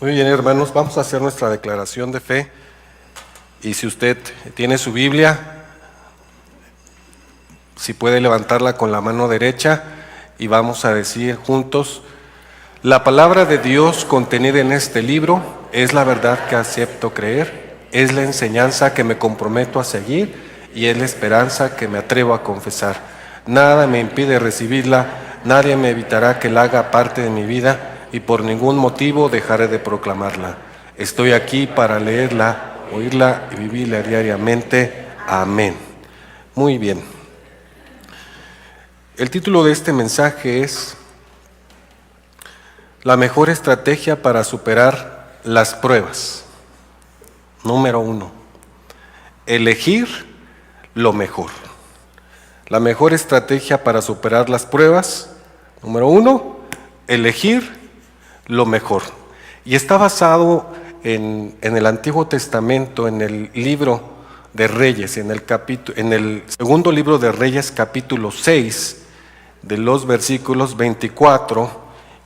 Muy bien, hermanos, vamos a hacer nuestra declaración de fe. Y si usted tiene su Biblia, si puede levantarla con la mano derecha y vamos a decir juntos: la palabra de Dios contenida en este libro es la verdad que acepto creer, es la enseñanza que me comprometo a seguir y es la esperanza que me atrevo a confesar. Nada me impide recibirla, nadie me evitará que la haga parte de mi vida y por ningún motivo dejaré de proclamarla. Estoy aquí para leerla, oírla y vivirla diariamente. Amén. Muy bien. El título de este mensaje es: la mejor estrategia para superar las pruebas. Número 1. Elegir lo mejor. La mejor estrategia para superar las pruebas. Número 1. Elegir lo mejor. Y está basado en el Antiguo Testamento, en el libro de Reyes, en el segundo libro de Reyes, capítulo 6, de los versículos 24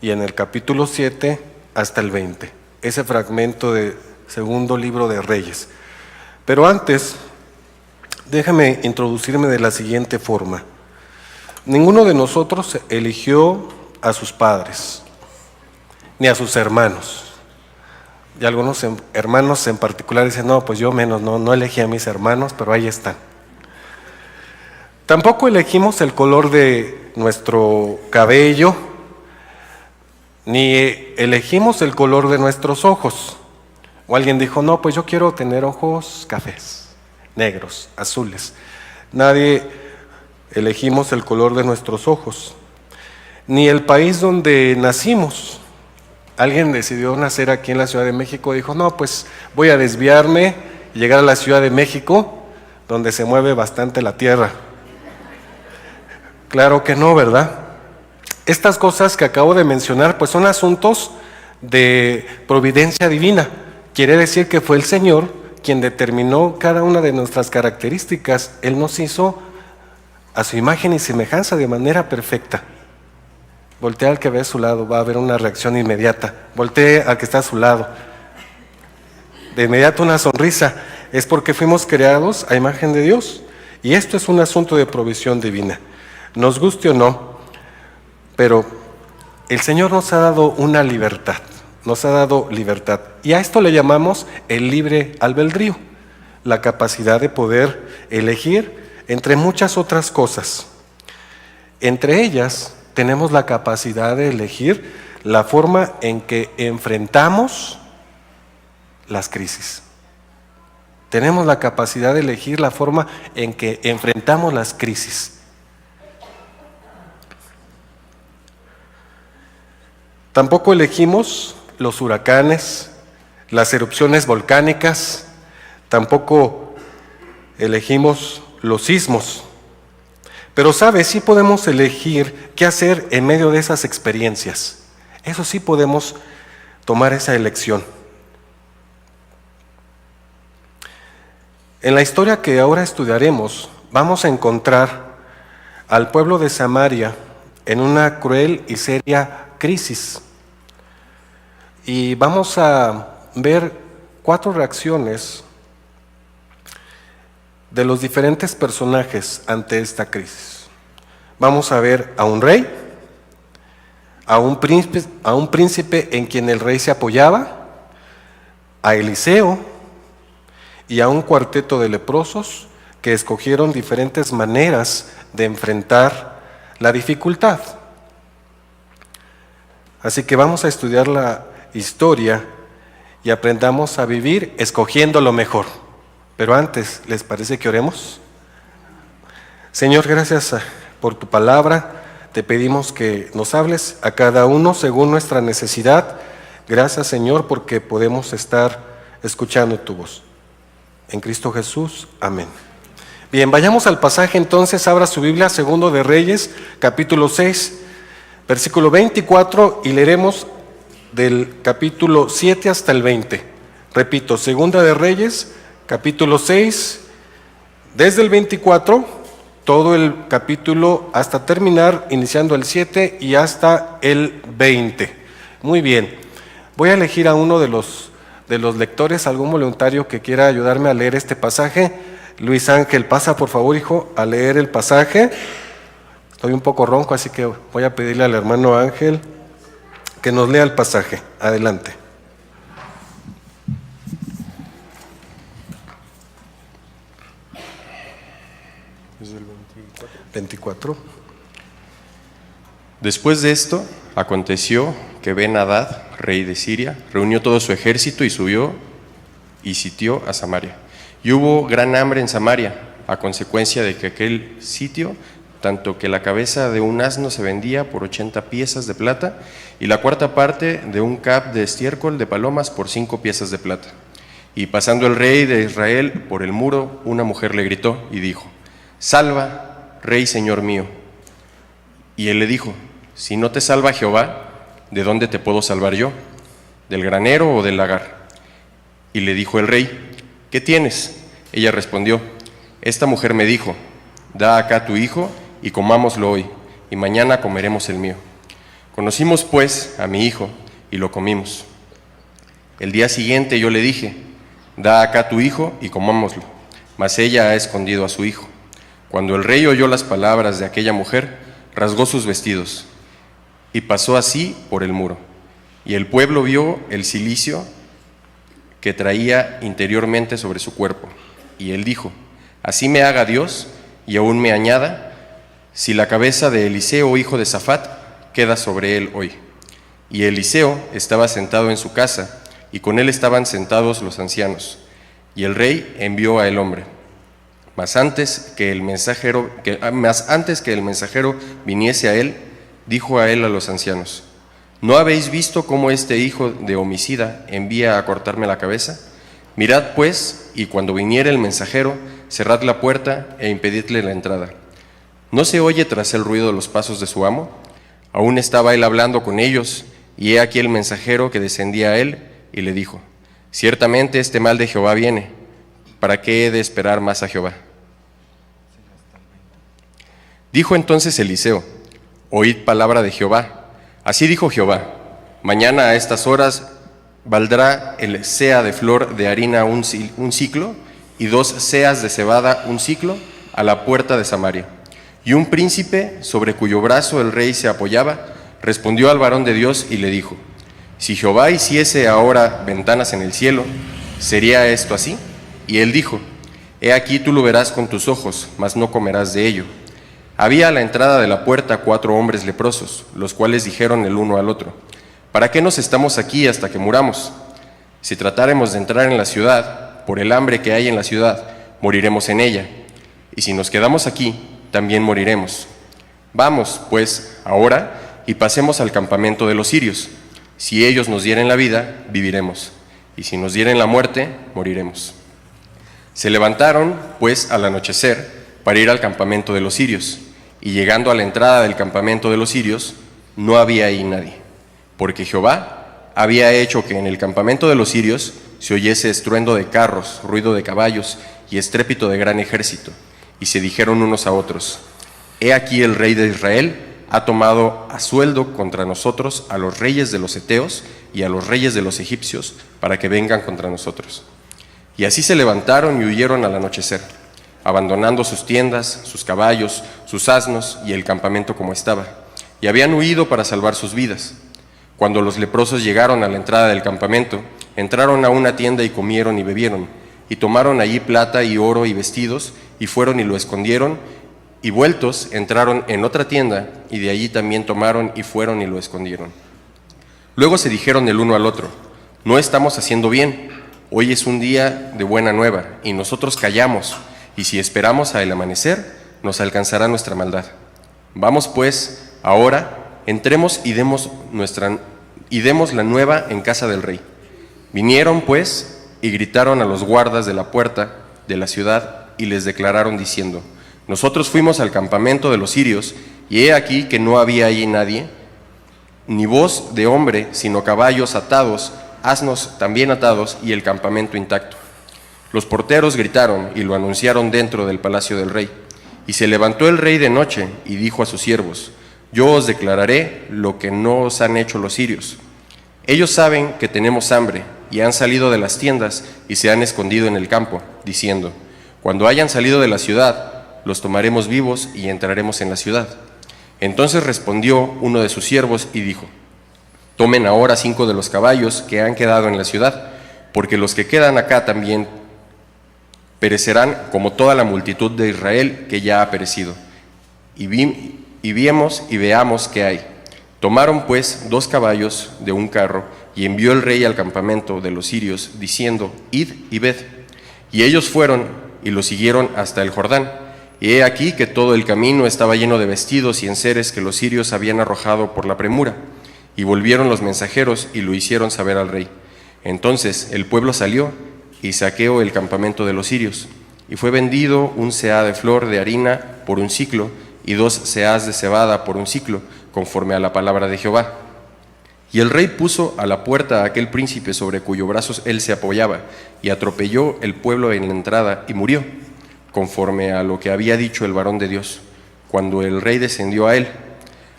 y en el capítulo 7 hasta el 20. Ese fragmento de segundo libro de Reyes. Pero antes, déjame introducirme de la siguiente forma. Ninguno de nosotros eligió a sus padres, ni a sus hermanos. Y algunos hermanos en particular dicen: no, pues yo menos, no elegí a mis hermanos, pero ahí están. Tampoco elegimos el color de nuestro cabello, ni elegimos el color de nuestros ojos. O alguien dijo: no, pues yo quiero tener ojos cafés, negros, azules. Nadie elegimos el color de nuestros ojos, ni el país donde nacimos. Alguien decidió nacer aquí en la Ciudad de México, dijo: no, pues voy a desviarme y llegar a la Ciudad de México, donde se mueve bastante la tierra. Claro que no, ¿verdad? Estas cosas que acabo de mencionar, pues son asuntos de providencia divina. Quiere decir que fue el Señor quien determinó cada una de nuestras características. Él nos hizo a su imagen y semejanza de manera perfecta. Voltea al que ve a su lado, va a haber una reacción inmediata. Voltee al que está a su lado. De inmediato una sonrisa. Es porque fuimos creados a imagen de Dios. Y esto es un asunto de provisión divina. Nos guste o no, pero el Señor nos ha dado una libertad. Nos ha dado libertad. Y a esto le llamamos el libre albedrío. La capacidad de poder elegir entre muchas otras cosas. Entre ellas, tenemos la capacidad de elegir la forma en que enfrentamos las crisis. Tenemos la capacidad de elegir la forma en que enfrentamos las crisis. Tampoco elegimos los huracanes, las erupciones volcánicas, tampoco elegimos los sismos. Pero ¿sabes? Sí podemos elegir qué hacer en medio de esas experiencias. Eso sí podemos tomar esa elección. En la historia que ahora estudiaremos, vamos a encontrar al pueblo de Samaria en una cruel y seria crisis. Y vamos a ver 4 reacciones de los diferentes personajes ante esta crisis. Vamos a ver a un rey, a un príncipe en quien el rey se apoyaba, a Eliseo y a un cuarteto de leprosos que escogieron diferentes maneras de enfrentar la dificultad. Así que vamos a estudiar la historia y aprendamos a vivir escogiendo lo mejor. Pero antes, ¿les parece que oremos? Señor, gracias por tu palabra. Te pedimos que nos hables a cada uno según nuestra necesidad. Gracias, Señor, porque podemos estar escuchando tu voz. En Cristo Jesús, amén. Bien, vayamos al pasaje entonces. Abra su Biblia, segundo de Reyes, capítulo 6, versículo 24, y leeremos del capítulo 7 hasta el 20. Repito, segunda de Reyes, capítulo 6, desde el 24, todo el capítulo hasta terminar, iniciando el 7 y hasta el 20. Muy bien, Voy a elegir a uno de los lectores, algún voluntario que quiera ayudarme a leer este pasaje. Luis Ángel, pasa por favor, hijo, a leer el pasaje. Estoy un poco ronco, así que voy a pedirle al hermano Ángel que nos lea el pasaje. Adelante. ¿Es el 24. Después de esto, aconteció que Ben-Hadad, rey de Siria, reunió todo su ejército y subió y sitió a Samaria. Y hubo gran hambre en Samaria, a consecuencia de que aquel sitio, tanto que la cabeza de un asno se vendía por 80 piezas de plata, y la cuarta parte de un cap de estiércol de palomas por 5 piezas de plata. Y pasando el rey de Israel por el muro, una mujer le gritó y dijo: «Salva, rey señor mío». Y él le dijo: «Si no te salva Jehová, ¿de dónde te puedo salvar yo? ¿Del granero o del lagar?». Y le dijo el rey: «¿Qué tienes?». Ella respondió: «Esta mujer me dijo: da acá tu hijo y comámoslo hoy, y mañana comeremos el mío». Conocimos pues a mi hijo y lo comimos. El día siguiente yo le dije: da acá tu hijo y comámoslo. Mas ella ha escondido a su hijo. Cuando el rey oyó las palabras de aquella mujer, rasgó sus vestidos y pasó así por el muro. Y el pueblo vio el cilicio que traía interiormente sobre su cuerpo. Y él dijo: así me haga Dios y aún me añada, si la cabeza de Eliseo, hijo de Safat, queda sobre él hoy. Y Eliseo estaba sentado en su casa, y con él estaban sentados los ancianos. Y el rey envió a el hombre. Mas antes que el mensajero viniese a él, dijo a él a los ancianos: ¿no habéis visto cómo este hijo de homicida envía a cortarme la cabeza? Mirad pues, y cuando viniere el mensajero, cerrad la puerta e impedidle la entrada. ¿No se oye tras el ruido de los pasos de su amo? Aún estaba él hablando con ellos, y he aquí el mensajero que descendía a él, y le dijo: ciertamente este mal de Jehová viene. ¿Para qué he de esperar más a Jehová? Dijo entonces Eliseo: oíd palabra de Jehová. Así dijo Jehová: mañana a estas horas valdrá el seah de flor de harina un siclo, y 2 seas de cebada un siclo, a la puerta de Samaria. Y un príncipe, sobre cuyo brazo el rey se apoyaba, respondió al varón de Dios y le dijo: si Jehová hiciese ahora ventanas en el cielo, ¿sería esto así? Y él dijo: he aquí tú lo verás con tus ojos, mas no comerás de ello. Había a la entrada de la puerta 4 hombres leprosos, los cuales dijeron el uno al otro: ¿para qué nos estamos aquí hasta que muramos? Si tratáremos de entrar en la ciudad, por el hambre que hay en la ciudad, moriremos en ella, y si nos quedamos aquí, también moriremos. Vamos, pues, ahora, y pasemos al campamento de los sirios. Si ellos nos dieren la vida, viviremos, y si nos dieren la muerte, moriremos. Se levantaron, pues, al anochecer, para ir al campamento de los sirios, y llegando a la entrada del campamento de los sirios, no había ahí nadie, porque Jehová había hecho que en el campamento de los sirios se oyese estruendo de carros, ruido de caballos y estrépito de gran ejército, y se dijeron unos a otros: he aquí el rey de Israel ha tomado a sueldo contra nosotros a los reyes de los heteos y a los reyes de los egipcios, para que vengan contra nosotros. Y así se levantaron y huyeron al anochecer, abandonando sus tiendas, sus caballos, sus asnos y el campamento como estaba, y habían huido para salvar sus vidas. Cuando los leprosos llegaron a la entrada del campamento, entraron a una tienda y comieron y bebieron, y tomaron allí plata y oro y vestidos, y fueron y lo escondieron, y vueltos entraron en otra tienda, y de allí también tomaron y fueron y lo escondieron. Luego se dijeron el uno al otro: no estamos haciendo bien, hoy es un día de buena nueva, y nosotros callamos, y si esperamos a el amanecer, nos alcanzará nuestra maldad. Vamos pues, ahora, entremos y demos la nueva en casa del rey. Vinieron pues, y gritaron a los guardas de la puerta de la ciudad, y les declararon diciendo: nosotros fuimos al campamento de los sirios, y he aquí que no había allí nadie, ni voz de hombre, sino caballos atados, asnos también atados, y el campamento intacto. Los porteros gritaron y lo anunciaron dentro del palacio del rey. Y se levantó el rey de noche y dijo a sus siervos: yo os declararé lo que no os han hecho los sirios. Ellos saben que tenemos hambre y han salido de las tiendas y se han escondido en el campo, diciendo: cuando hayan salido de la ciudad, los tomaremos vivos y entraremos en la ciudad. Entonces respondió uno de sus siervos y dijo: tomen ahora 5 de los caballos que han quedado en la ciudad, porque los que quedan acá también perecerán como toda la multitud de Israel que ya ha perecido. Y viemos y veamos qué hay. Tomaron pues 2 caballos de un carro, y envió el rey al campamento de los sirios, diciendo: id y ved. Y ellos fueron y lo siguieron hasta el Jordán. Y he aquí que todo el camino estaba lleno de vestidos y enseres que los sirios habían arrojado por la premura. Y volvieron los mensajeros y lo hicieron saber al rey. Entonces el pueblo salió y saqueó el campamento de los sirios. Y fue vendido un seah de flor de harina por un siclo, y 2 seahs de cebada por un siclo, conforme a la palabra de Jehová. Y el rey puso a la puerta a aquel príncipe sobre cuyos brazos él se apoyaba, y atropelló el pueblo en la entrada, y murió, conforme a lo que había dicho el varón de Dios, cuando el rey descendió a él.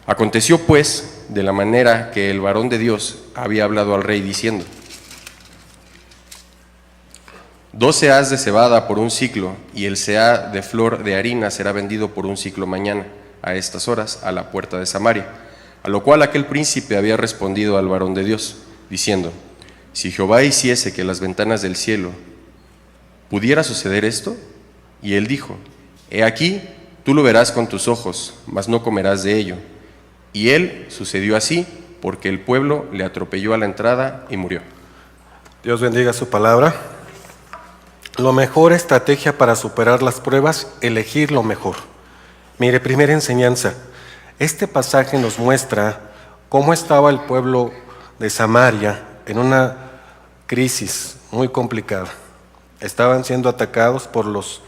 Aconteció pues de la manera que el varón de Dios había hablado al rey, diciendo: 2 seahs de cebada por un siclo, y el seah de flor de harina será vendido por un siclo mañana, a estas horas, a la puerta de Samaria. A lo cual aquel príncipe había respondido al varón de Dios, diciendo: si Jehová hiciese que las ventanas del cielo, ¿pudiera suceder esto? Y él dijo: he aquí, tú lo verás con tus ojos, mas no comerás de ello. Y él sucedió así, porque el pueblo le atropelló a la entrada y murió. Dios bendiga su palabra. La mejor estrategia para superar las pruebas, elegir lo mejor. Mire, primera enseñanza. Este pasaje nos muestra cómo estaba el pueblo de Samaria en una crisis muy complicada. Estaban siendo atacados por los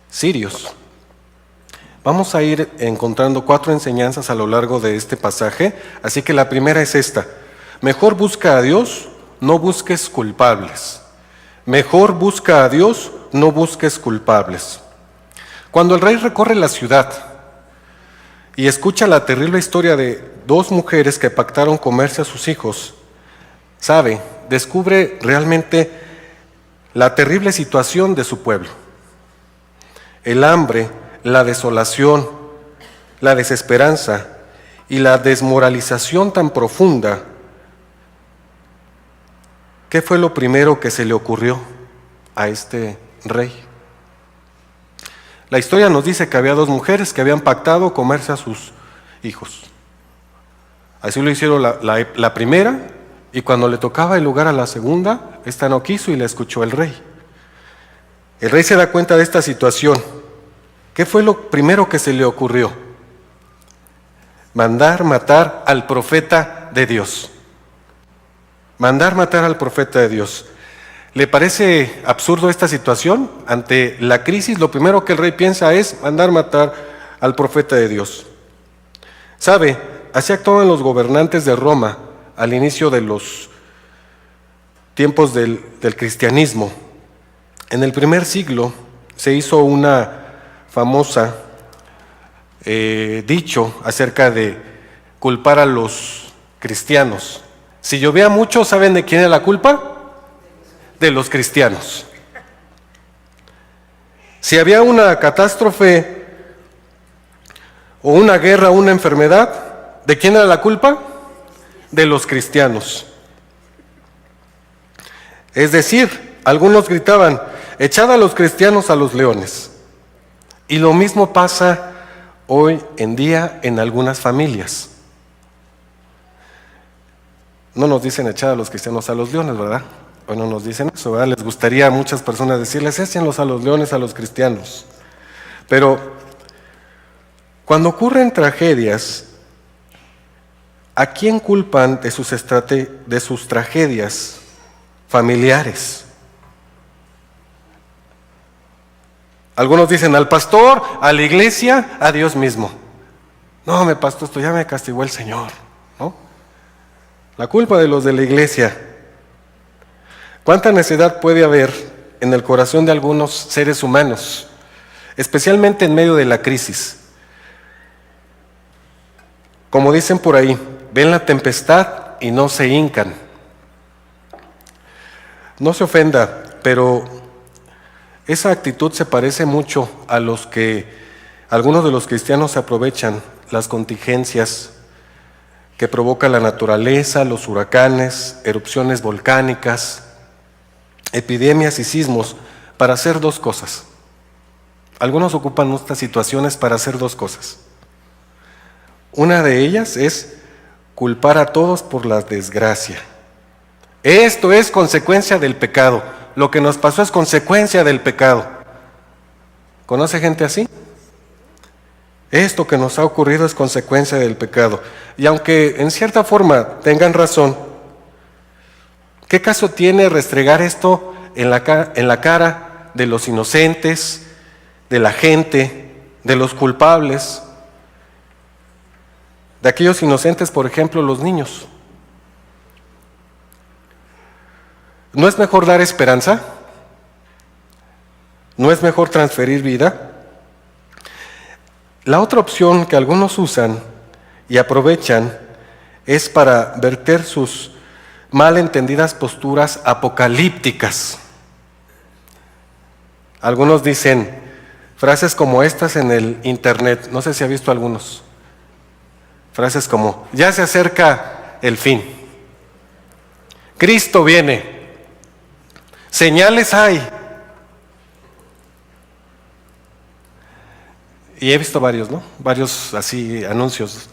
sirios. Vamos a ir encontrando 4 enseñanzas a lo largo de este pasaje, así que la primera es esta: mejor busca a Dios, no busques culpables. Mejor busca a Dios, no busques culpables. Cuando el rey recorre la ciudad y escucha la terrible historia de 2 mujeres que pactaron comerse a sus hijos, descubre realmente la terrible situación de su pueblo. El hambre, la desolación, la desesperanza y la desmoralización tan profunda. ¿Qué fue lo primero que se le ocurrió a este rey? La historia nos dice que había 2 mujeres que habían pactado comerse a sus hijos. Así lo hicieron la primera, y cuando le tocaba el lugar a la segunda, esta no quiso y la escuchó el rey. El rey se da cuenta de esta situación. ¿Qué fue lo primero que se le ocurrió? Mandar matar al profeta de Dios. Mandar matar al profeta de Dios. ¿Le parece absurdo esta situación? Ante la crisis, lo primero que el rey piensa es mandar matar al profeta de Dios. Así actuaban los gobernantes de Roma al inicio de los tiempos del cristianismo. En el primer siglo se hizo una famosa dicho acerca de culpar a los cristianos. Si llovía mucho, ¿saben de quién era la culpa? De los cristianos. Si había una catástrofe o una guerra o una enfermedad, ¿de quién era la culpa? De los cristianos. Es decir, algunos gritaban: echad a los cristianos a los leones. Y lo mismo pasa hoy en día en algunas familias. No nos dicen echar a los cristianos a los leones, ¿verdad? Hoy no nos dicen eso, ¿verdad? Les gustaría a muchas personas decirles: échenlos a los leones a los cristianos. Pero cuando ocurren tragedias, ¿a quién culpan de sus tragedias familiares? Algunos dicen al pastor, a la iglesia, a Dios mismo. No, me pastor, esto ya me castigó el Señor, ¿no? La culpa de los de la iglesia. ¿Cuánta necedad puede haber en el corazón de algunos seres humanos, especialmente en medio de la crisis? Como dicen por ahí, ven la tempestad y no se hincan. No se ofenda, pero esa actitud se parece mucho a los que algunos de los cristianos aprovechan las contingencias que provoca la naturaleza, los huracanes, erupciones volcánicas, epidemias y sismos, para hacer dos cosas. Algunos ocupan estas situaciones para hacer dos cosas. Una de ellas es culpar a todos por la desgracia. Esto es consecuencia del pecado. Lo que nos pasó es consecuencia del pecado. ¿Conoce gente así? Esto que nos ha ocurrido es consecuencia del pecado. Y aunque en cierta forma tengan razón, ¿qué caso tiene restregar esto en la cara de los inocentes, de la gente, de los culpables? De aquellos inocentes, por ejemplo, los niños. ¿No es mejor dar esperanza? ¿No es mejor transferir vida? La otra opción que algunos usan y aprovechan es para verter sus mal entendidas posturas apocalípticas. Algunos dicen frases como estas en el internet, no sé si ha visto algunos. Frases como, ya se acerca el fin, Cristo viene, señales hay. Y he visto varios, ¿no? Varios así anuncios.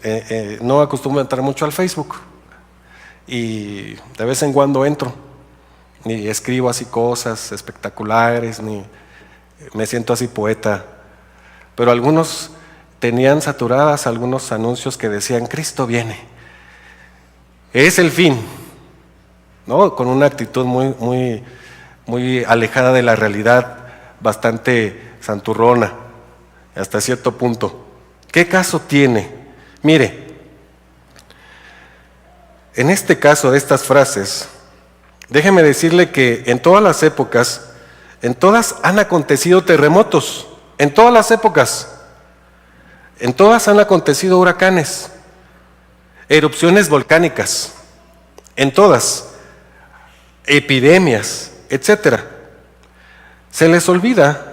No acostumbro a entrar mucho al Facebook. Y de vez en cuando entro. Ni escribo así cosas espectaculares, ni me siento así poeta. Pero algunos tenían saturadas algunos anuncios que decían, Cristo viene. Es el fin. ¿No? Con una actitud muy alejada de la realidad, bastante santurrona. Hasta cierto punto. ¿Qué caso tiene? Mire, en este caso de estas frases, déjeme decirle que en todas las épocas, en todas han acontecido terremotos, en todas las épocas, en todas han acontecido huracanes, erupciones volcánicas, en todas, epidemias, etc. Se les olvida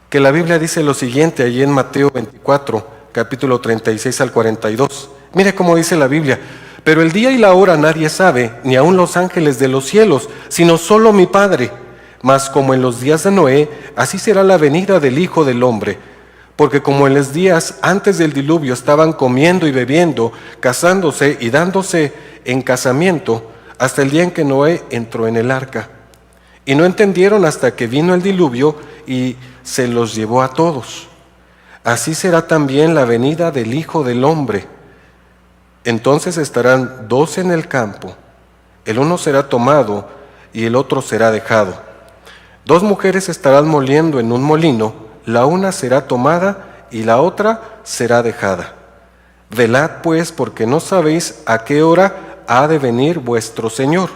que la Biblia dice lo siguiente allí en Mateo 24, capítulo 36 al 42. Mire cómo dice la Biblia, pero el día y la hora nadie sabe, ni aun los ángeles de los cielos, sino solo mi Padre. Mas como en los días de Noé, así será la venida del Hijo del Hombre. Porque como en los días antes del diluvio estaban comiendo y bebiendo, casándose y dándose en casamiento, hasta el día en que Noé entró en el arca. Y no entendieron hasta que vino el diluvio y se los llevó a todos. Así será también la venida del Hijo del Hombre. Entonces estarán dos en el campo, el uno será tomado y el otro será dejado. Dos mujeres estarán moliendo en un molino, la una será tomada y la otra será dejada. Velad pues, porque no sabéis a qué hora ha de venir vuestro Señor.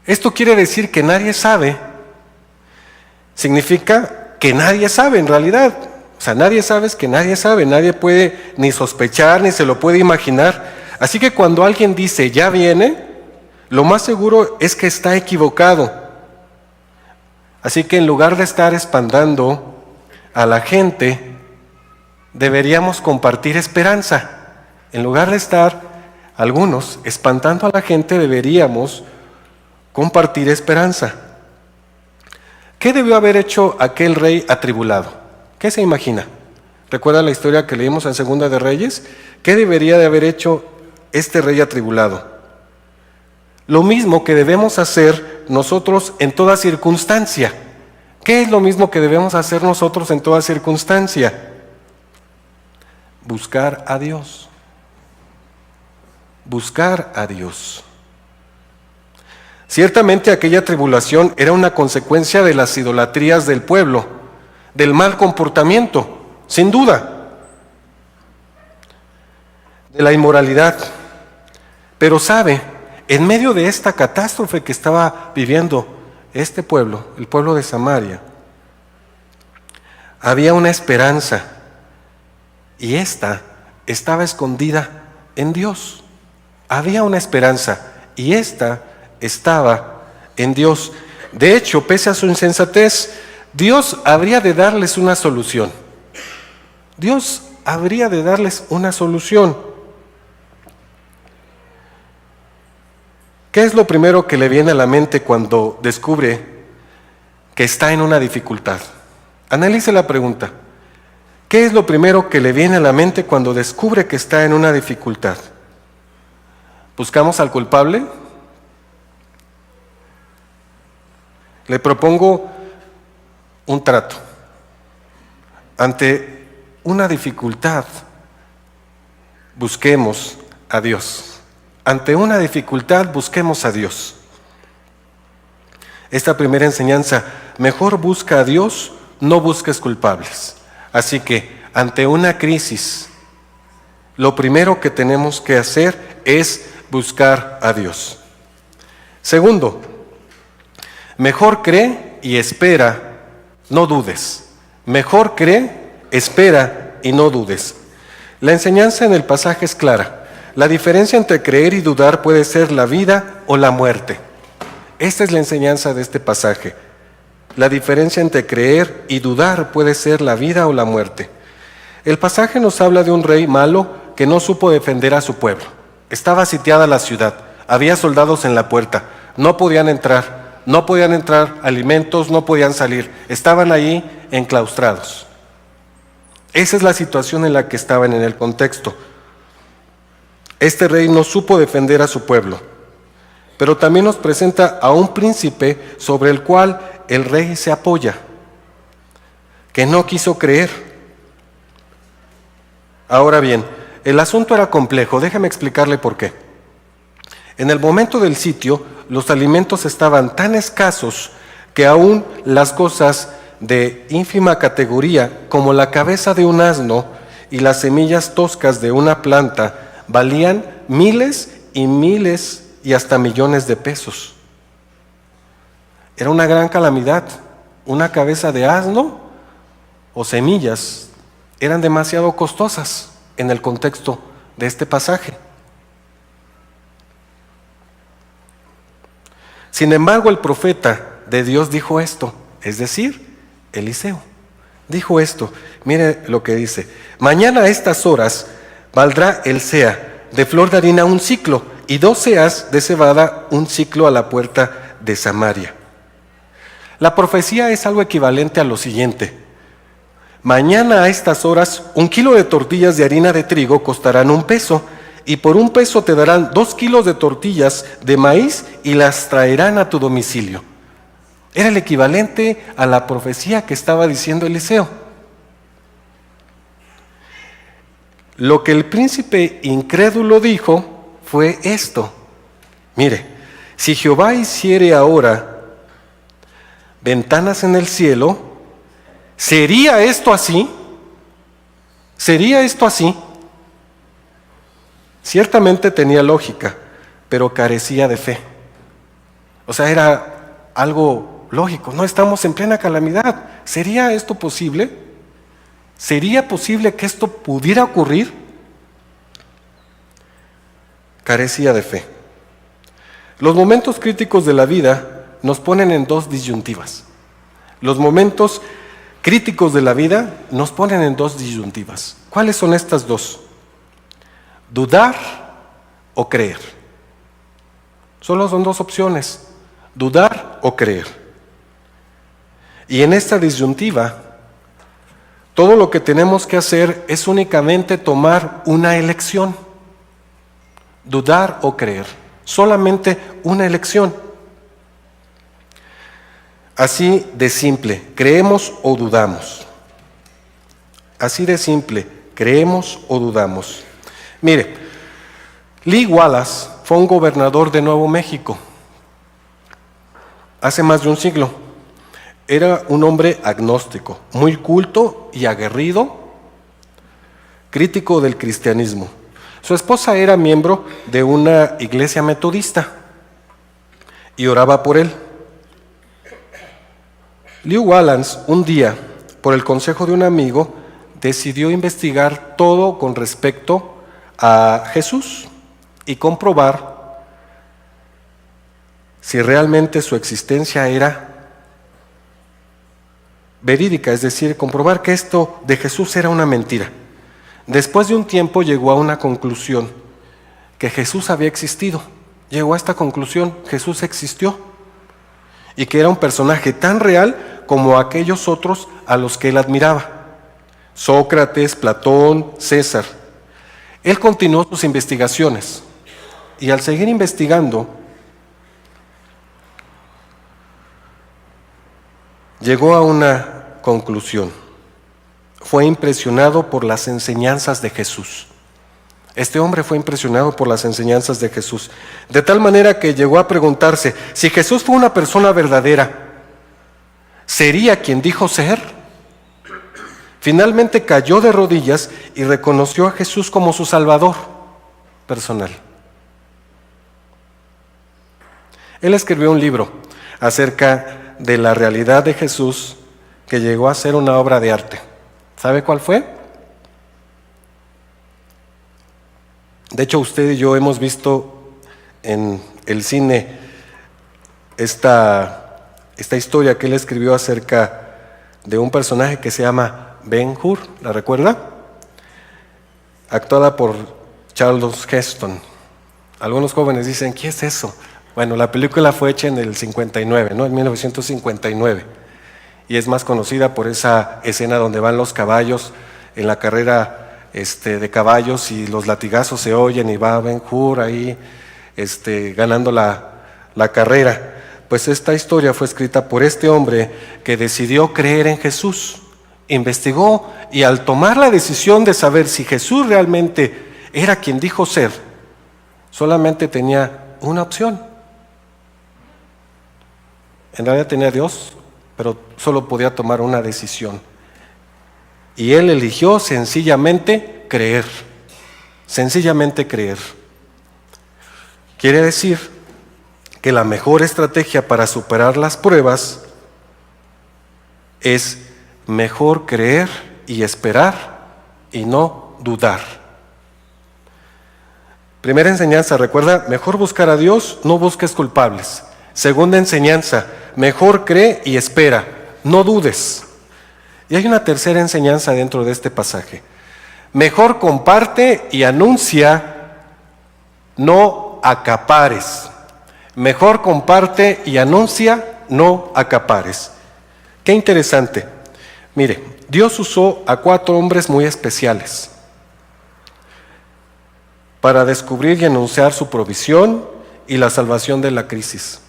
Esto quiere decir que nadie sabe. Significa que nadie sabe en realidad. O sea, nadie sabe es que nadie sabe, nadie puede ni sospechar ni se lo puede imaginar. Así que cuando alguien dice ya viene, lo más seguro es que está equivocado. Así que en lugar de estar espantando a la gente, deberíamos compartir esperanza. En lugar de estar algunos espantando a la gente, deberíamos compartir esperanza. ¿Qué debió haber hecho aquel rey atribulado? ¿Qué se imagina? ¿Recuerda la historia que leímos en Segunda de Reyes? ¿Qué debería de haber hecho este rey atribulado? Lo mismo que debemos hacer nosotros en toda circunstancia. ¿Qué es lo mismo que debemos hacer nosotros en toda circunstancia? Buscar a Dios. Buscar a Dios. Ciertamente aquella tribulación era una consecuencia de las idolatrías del pueblo, del mal comportamiento, sin duda, de la inmoralidad. Pero sabe, en medio de esta catástrofe que estaba viviendo este pueblo, el pueblo de Samaria, había una esperanza y esta estaba escondida en Dios. Había una esperanza y esta estaba en Dios. De hecho, pese a su insensatez, Dios habría de darles una solución. Dios habría de darles una solución. ¿Qué es lo primero que le viene a la mente cuando descubre que está en una dificultad? Analice la pregunta. ¿Qué es lo primero que le viene a la mente cuando descubre que está en una dificultad? ¿Buscamos al culpable? Le propongo un trato. Ante una dificultad, busquemos a Dios. Ante una dificultad, busquemos a Dios. Esta primera enseñanza, mejor busca a Dios, no busques culpables. Así que, ante una crisis, lo primero que tenemos que hacer es buscar a Dios. Segundo, mejor cree y espera, no dudes. Mejor cree, espera y no dudes. La enseñanza en el pasaje es clara. La diferencia entre creer y dudar puede ser la vida o la muerte. Esta es la enseñanza de este pasaje. La diferencia entre creer y dudar puede ser la vida o la muerte. El pasaje nos habla de un rey malo que no supo defender a su pueblo. Estaba sitiada la ciudad, había soldados en la puerta, no podían entrar alimentos, no podían salir, estaban ahí enclaustrados. Esa es la situación en la que estaban en el contexto. Este rey no supo defender a su pueblo, pero también nos presenta a un príncipe sobre el cual el rey se apoya, que no quiso creer. Ahora bien, el asunto era complejo, déjame explicarle por qué. En el momento del sitio, los alimentos estaban tan escasos que aún las cosas de ínfima categoría, como la cabeza de un asno y las semillas toscas de una planta, valían miles y hasta millones de pesos. Era una gran calamidad. Una cabeza de asno o semillas eran demasiado costosas en el contexto de este pasaje. Sin embargo, el profeta de Dios dijo esto, es decir, Eliseo. Dijo esto, mire lo que dice: mañana a estas horas valdrá el seah de flor de harina un ciclo, y 2 seahs de cebada un ciclo a la puerta de Samaria. La profecía es algo equivalente a lo siguiente: mañana a estas horas 1 kilo de tortillas de harina de trigo costarán 1 peso, y por 1 peso te darán 2 kilos de tortillas de maíz y las traerán a tu domicilio. Era el equivalente a la profecía que estaba diciendo Eliseo. Lo que el príncipe incrédulo dijo fue esto: mire, si Jehová hiciere ahora ventanas en el cielo, ¿sería esto así? ¿Sería esto así? Ciertamente tenía lógica, pero carecía de fe. O sea, era algo lógico. No estamos en plena calamidad. ¿Sería esto posible? ¿Sería posible que esto pudiera ocurrir? Carecía de fe. Los momentos críticos de la vida nos ponen en 2 disyuntivas. Los momentos críticos de la vida nos ponen en 2 disyuntivas. ¿Cuáles son estas 2? Dudar o creer. Solo son 2 opciones: dudar o creer. Y en esta disyuntiva, todo lo que tenemos que hacer es únicamente tomar una elección: dudar o creer. Solamente una elección. Así de simple, creemos o dudamos. Así de simple, creemos o dudamos. Mire, Lee Wallace fue un gobernador de Nuevo México hace más de un siglo. Era un hombre agnóstico, muy culto y aguerrido, crítico del cristianismo. Su esposa era miembro de una iglesia metodista y oraba por él. Lee Wallace, un día, por el consejo de un amigo, decidió investigar todo con respecto a Jesús y comprobar si realmente su existencia era verídica, es decir, comprobar que esto de Jesús era una mentira. Después de un tiempo llegó a una conclusión, que Jesús había existido. Llegó a esta conclusión, Jesús existió, y que era un personaje tan real como aquellos otros a los que él admiraba: Sócrates, Platón, César. Él continuó sus investigaciones, y al seguir investigando, llegó a una conclusión. Fue impresionado por las enseñanzas de Jesús. Este hombre fue impresionado por las enseñanzas de Jesús, de tal manera que llegó a preguntarse, si Jesús fue una persona verdadera, ¿sería quien dijo ser? Finalmente cayó de rodillas y reconoció a Jesús como su Salvador personal. Él escribió un libro acerca de la realidad de Jesús que llegó a ser una obra de arte. ¿Sabe cuál fue? De hecho, usted y yo hemos visto en el cine esta historia que él escribió acerca de un personaje que se llama Ben-Hur, ¿la recuerda? Actuada por Charlton Heston. Algunos jóvenes dicen, ¿qué es eso? Bueno, la película fue hecha en el 59, ¿no? En 1959. Y es más conocida por esa escena donde van los caballos en la carrera de caballos y los latigazos se oyen y va Ben-Hur ahí ganando la carrera. Pues esta historia fue escrita por este hombre que decidió creer en Jesús, investigó, y al tomar la decisión de saber si Jesús realmente era quien dijo ser, solamente tenía una opción. En realidad tenía a Dios, pero solo podía tomar una decisión. Y él eligió sencillamente creer. Sencillamente creer. Quiere decir que la mejor estrategia para superar las pruebas es mejor creer y esperar y no dudar. Primera enseñanza, recuerda, mejor buscar a Dios, no busques culpables. Segunda enseñanza, mejor cree y espera, no dudes. Y hay una tercera enseñanza dentro de este pasaje. Mejor comparte y anuncia, no acapares. Mejor comparte y anuncia, no acapares. Qué interesante. Mire, Dios usó a 4 hombres muy especiales para descubrir y anunciar su provisión y la salvación de la crisis.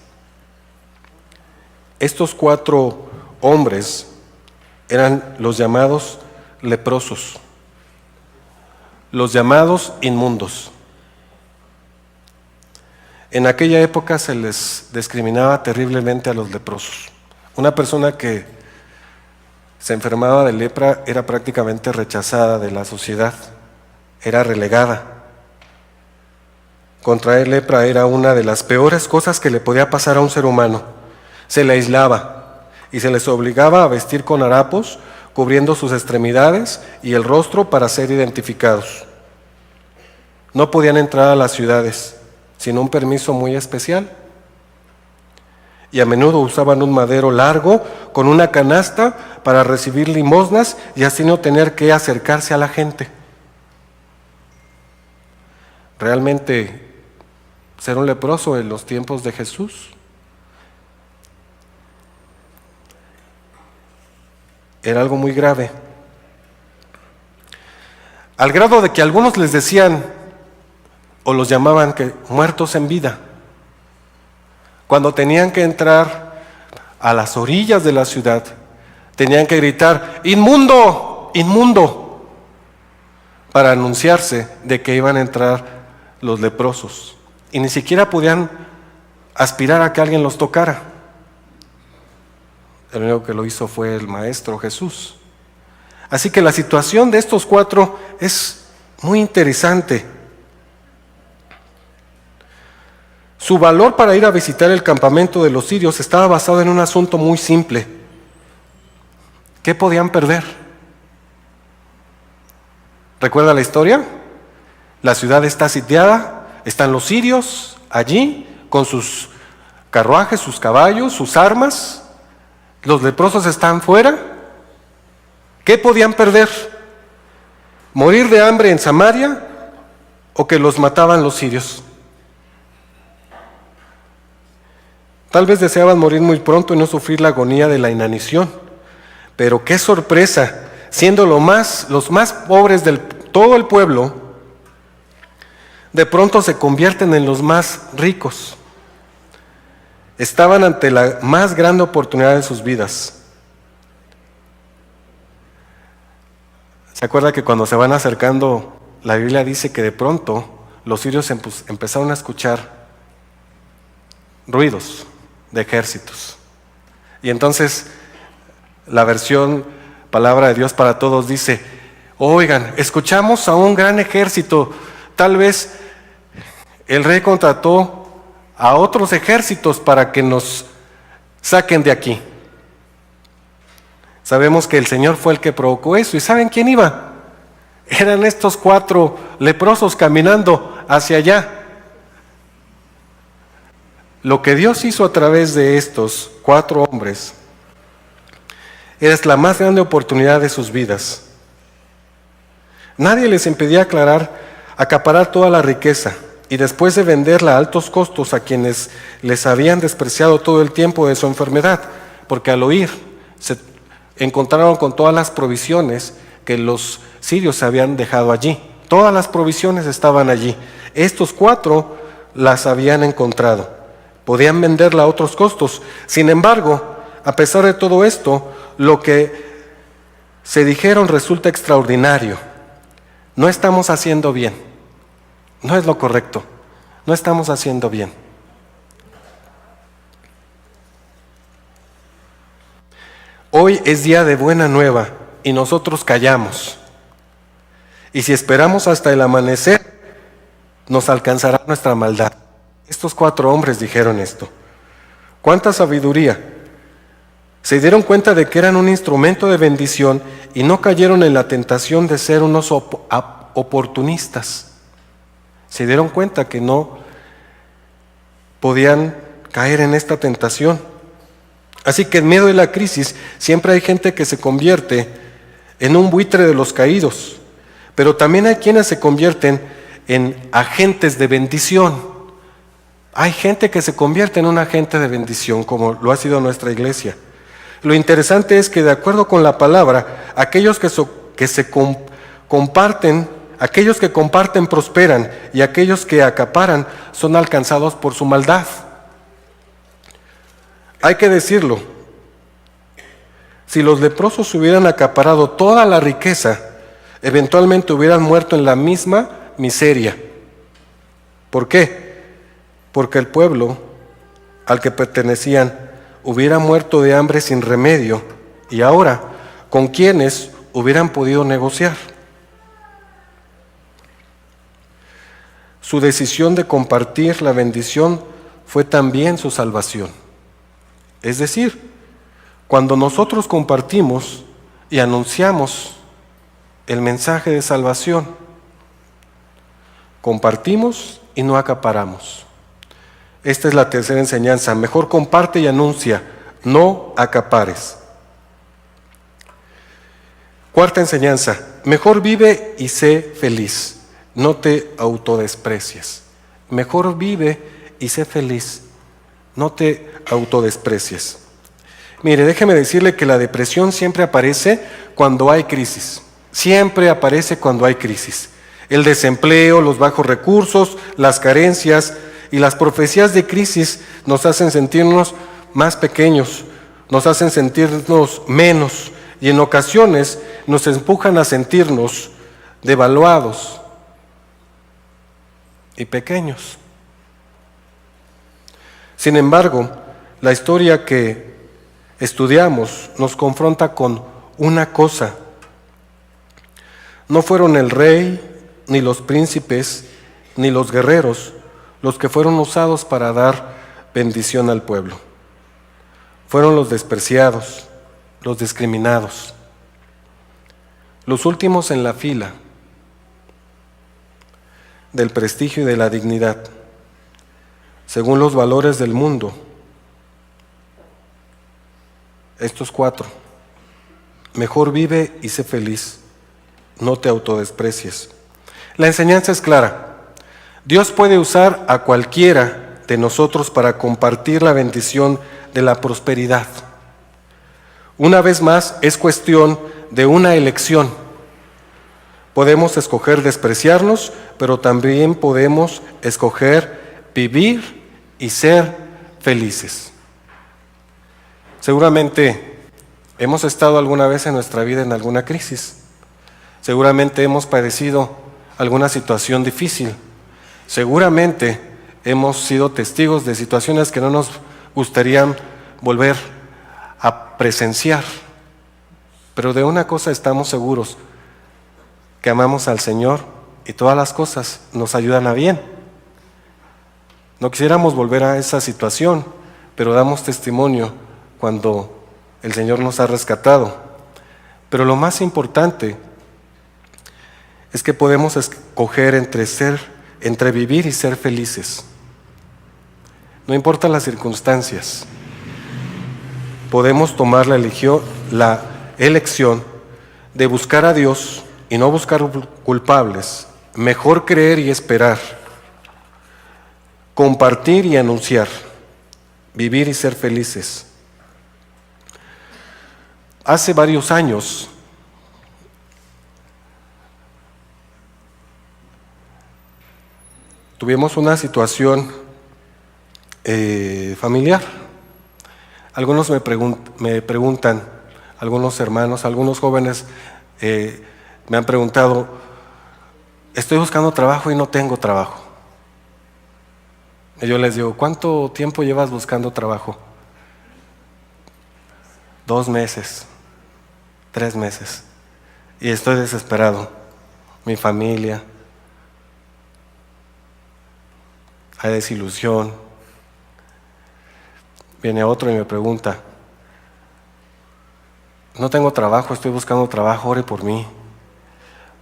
Estos 4 hombres eran los llamados leprosos, los llamados inmundos. En aquella época se les discriminaba terriblemente a los leprosos. Una persona que se enfermaba de lepra era prácticamente rechazada de la sociedad, era relegada. Contraer lepra era una de las peores cosas que le podía pasar a un ser humano. Se le aislaba y se les obligaba a vestir con harapos, cubriendo sus extremidades y el rostro para ser identificados. No podían entrar a las ciudades sin un permiso muy especial. Y a menudo usaban un madero largo con una canasta para recibir limosnas y así no tener que acercarse a la gente. Realmente, ser un leproso en los tiempos de Jesús era algo muy grave, al grado de que algunos les decían o los llamaban que muertos en vida. Cuando tenían que entrar a las orillas de la ciudad, tenían que gritar ¡inmundo! ¡Inmundo! para anunciarse de que iban a entrar los leprosos, y ni siquiera podían aspirar a que alguien los tocara. El único que lo hizo fue el Maestro Jesús. Así que la situación de estos 4 es muy interesante. Su valor para ir a visitar el campamento de los sirios estaba basado en un asunto muy simple. ¿Qué podían perder? ¿Recuerda la historia? La ciudad está sitiada, están los sirios allí con sus carruajes, sus caballos, sus armas. Los leprosos están fuera. ¿Qué podían perder? ¿Morir de hambre en Samaria o que los mataban los sirios? Tal vez deseaban morir muy pronto y no sufrir la agonía de la inanición. Pero qué sorpresa, siendo los más pobres de todo el pueblo, de pronto se convierten en los más ricos. Estaban ante la más grande oportunidad de sus vidas. ¿Se acuerda que cuando se van acercando, la Biblia dice que de pronto los sirios empezaron a escuchar ruidos de ejércitos? Y entonces la versión Palabra de Dios para Todos dice: oigan, escuchamos a un gran ejército, tal vez el rey contrató a otros ejércitos para que nos saquen de aquí. Sabemos que el Señor fue el que provocó eso. ¿Y saben quién iba? Eran estos 4 leprosos caminando hacia allá. Lo que Dios hizo a través de estos 4 hombres es la más grande oportunidad de sus vidas. Nadie les impedía acaparar toda la riqueza y después de venderla a altos costos a quienes les habían despreciado todo el tiempo de su enfermedad, porque al oír se encontraron con todas las provisiones que los sirios habían dejado allí. Todas las provisiones estaban allí. Estos 4 las habían encontrado. Podían venderla a otros costos. Sin embargo, a pesar de todo esto, lo que se dijeron resulta extraordinario. No estamos haciendo bien. No es lo correcto. No estamos haciendo bien. Hoy es día de buena nueva y nosotros callamos. Y si esperamos hasta el amanecer, nos alcanzará nuestra maldad. Estos 4 hombres dijeron esto. ¿Cuánta sabiduría? Se dieron cuenta de que eran un instrumento de bendición y no cayeron en la tentación de ser unos oportunistas. Se dieron cuenta que no podían caer en esta tentación. Así que en medio de la crisis siempre hay gente que se convierte en un buitre de los caídos, pero también hay quienes se convierten en agentes de bendición. Hay gente que se convierte en un agente de bendición, como lo ha sido nuestra iglesia. Lo interesante es que, de acuerdo con la palabra, aquellos que comparten prosperan, y aquellos que acaparan son alcanzados por su maldad. Hay que decirlo, si los leprosos hubieran acaparado toda la riqueza, eventualmente hubieran muerto en la misma miseria. ¿Por qué? Porque el pueblo al que pertenecían hubiera muerto de hambre sin remedio, y ahora, ¿con quiénes hubieran podido negociar? Su decisión de compartir la bendición fue también su salvación. Es decir, cuando nosotros compartimos y anunciamos el mensaje de salvación, compartimos y no acaparamos. Esta es la tercera enseñanza. Mejor comparte y anuncia, no acapares. Cuarta enseñanza. Mejor vive y sé feliz. No te autodesprecies. Mejor vive y sé feliz. No te autodesprecies. Mire, déjeme decirle que la depresión siempre aparece cuando hay crisis. Siempre aparece cuando hay crisis. El desempleo, los bajos recursos, las carencias y las profecías de crisis nos hacen sentirnos más pequeños, nos hacen sentirnos menos, y en ocasiones nos empujan a sentirnos devaluados y pequeños. Sin embargo, la historia que estudiamos nos confronta con una cosa. No fueron el rey, ni los príncipes, ni los guerreros los que fueron usados para dar bendición al pueblo. Fueron los despreciados, los discriminados, los últimos en la fila del prestigio y de la dignidad. Según los valores del mundo, estos 4. Mejor vive y sé feliz. No te autodesprecies. La enseñanza es clara. Dios puede usar a cualquiera de nosotros para compartir la bendición de la prosperidad. Una vez más, es cuestión de una elección. Podemos escoger despreciarnos, pero también podemos escoger vivir y ser felices. Seguramente hemos estado alguna vez en nuestra vida en alguna crisis. Seguramente hemos padecido alguna situación difícil. Seguramente hemos sido testigos de situaciones que no nos gustaría volver a presenciar. Pero de una cosa estamos seguros, que amamos al Señor y todas las cosas nos ayudan a bien. No quisiéramos volver a esa situación, pero damos testimonio cuando el Señor nos ha rescatado. Pero lo más importante es que podemos escoger entre vivir y ser felices. No importa las circunstancias. Podemos tomar la elección de buscar a Dios y no buscar culpables. Mejor creer y esperar. Compartir y anunciar. Vivir y ser felices. Hace varios años tuvimos una situación familiar. Algunos me preguntan, algunos hermanos, algunos jóvenes me han preguntado, estoy buscando trabajo y no tengo trabajo. Y yo les digo, ¿cuánto tiempo llevas buscando trabajo? 2 meses, 3 meses. Y estoy desesperado. Mi familia, hay desilusión. Viene otro y me pregunta, no tengo trabajo, estoy buscando trabajo, ore por mí.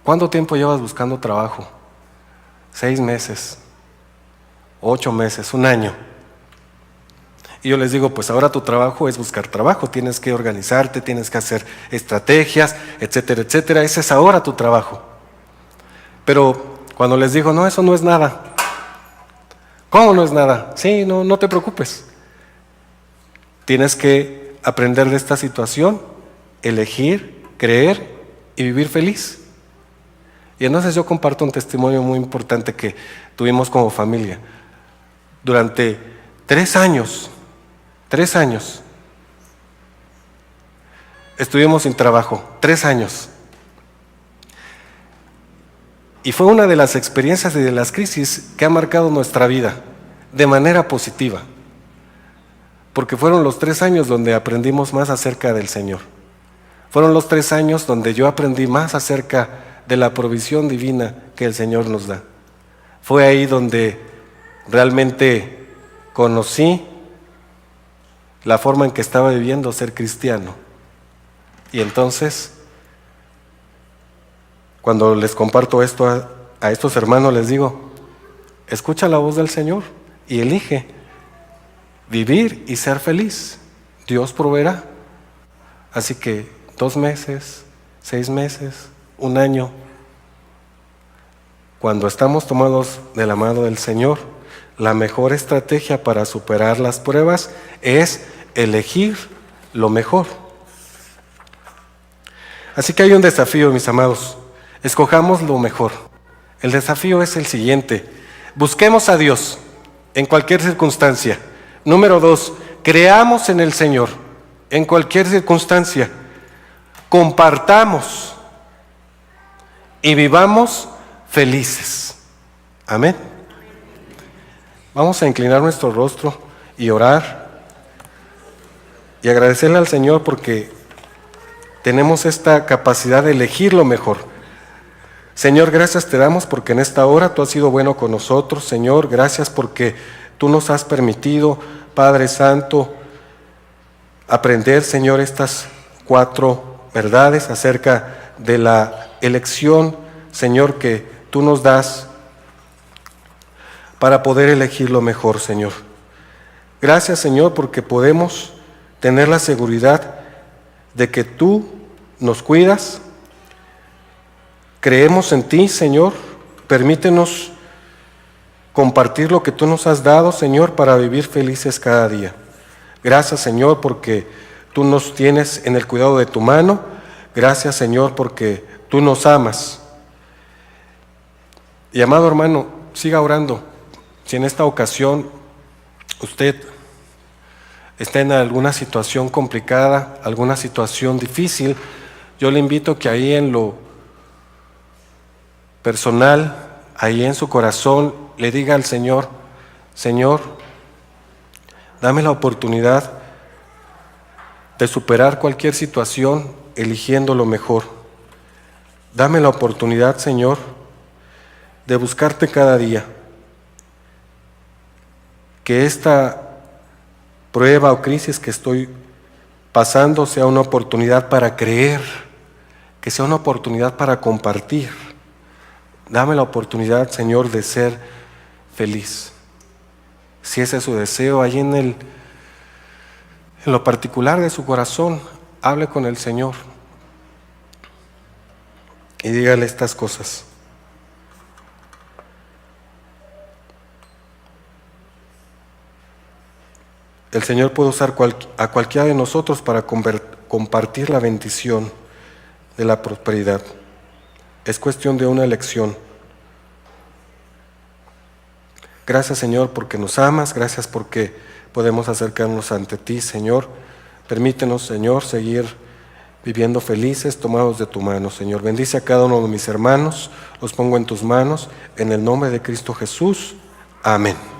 ¿Cuánto tiempo llevas buscando trabajo? 6 meses, 8 meses, 1 año. Y yo les digo, pues ahora tu trabajo es buscar trabajo, tienes que organizarte, tienes que hacer estrategias, etcétera, etcétera. Ese es ahora tu trabajo. Pero cuando les digo, no, eso no es nada. ¿Cómo no es nada? Sí, no te preocupes. Tienes que aprender de esta situación, elegir, creer y vivir feliz. Y entonces yo comparto un testimonio muy importante que tuvimos como familia. Durante 3 años, estuvimos sin trabajo, 3 años. Y fue una de las experiencias y de las crisis que ha marcado nuestra vida de manera positiva. Porque fueron los 3 años donde aprendimos más acerca del Señor. Fueron los 3 años donde yo aprendí más acerca de la provisión divina que el Señor nos da. Fue ahí donde realmente conocí la forma en que estaba viviendo ser cristiano. Y entonces, cuando les comparto esto a estos hermanos, les digo, escucha la voz del Señor y elige vivir y ser feliz. Dios proveerá. Así que 2 meses, 6 meses, 1 año, cuando estamos tomados de la mano del Señor, la mejor estrategia para superar las pruebas es elegir lo mejor. Así que hay un desafío, mis amados. Escojamos lo mejor. El desafío es el siguiente: busquemos a Dios en cualquier circunstancia. Número 2, creamos en el Señor en cualquier circunstancia. Compartamos y vivamos felices. Amén. Vamos a inclinar nuestro rostro y orar y agradecerle al Señor porque tenemos esta capacidad de elegir lo mejor. Señor, gracias te damos porque en esta hora tú has sido bueno con nosotros. Señor, gracias porque tú nos has permitido, Padre Santo, aprender, Señor, estas 4 verdades acerca de la elección, Señor, que tú nos das para poder elegir lo mejor, Señor. Gracias, Señor, porque podemos tener la seguridad de que tú nos cuidas. Creemos en ti, Señor. Permítenos compartir lo que tú nos has dado, Señor, para vivir felices cada día. Gracias, Señor, porque tú nos tienes en el cuidado de tu mano. Gracias, Señor, porque tú nos amas. Y amado hermano, siga orando. Si en esta ocasión usted está en alguna situación complicada, alguna situación difícil, yo le invito que ahí en lo personal, ahí en su corazón, le diga al Señor: Señor, dame la oportunidad de superar cualquier situación eligiendo lo mejor. Dame la oportunidad, Señor, de buscarte cada día. Que esta prueba o crisis que estoy pasando sea una oportunidad para creer, que sea una oportunidad para compartir. Dame la oportunidad, Señor, de ser feliz. Si ese es su deseo, allí en lo particular de su corazón, hable con el Señor y dígale estas cosas. El Señor puede usar a cualquiera de nosotros para compartir la bendición de la prosperidad. Es cuestión de una elección. Gracias, Señor, porque nos amas. Gracias porque podemos acercarnos ante ti, Señor. Permítenos, Señor, seguir viviendo felices, tomados de tu mano, Señor. Bendice a cada uno de mis hermanos. Los pongo en tus manos. En el nombre de Cristo Jesús. Amén.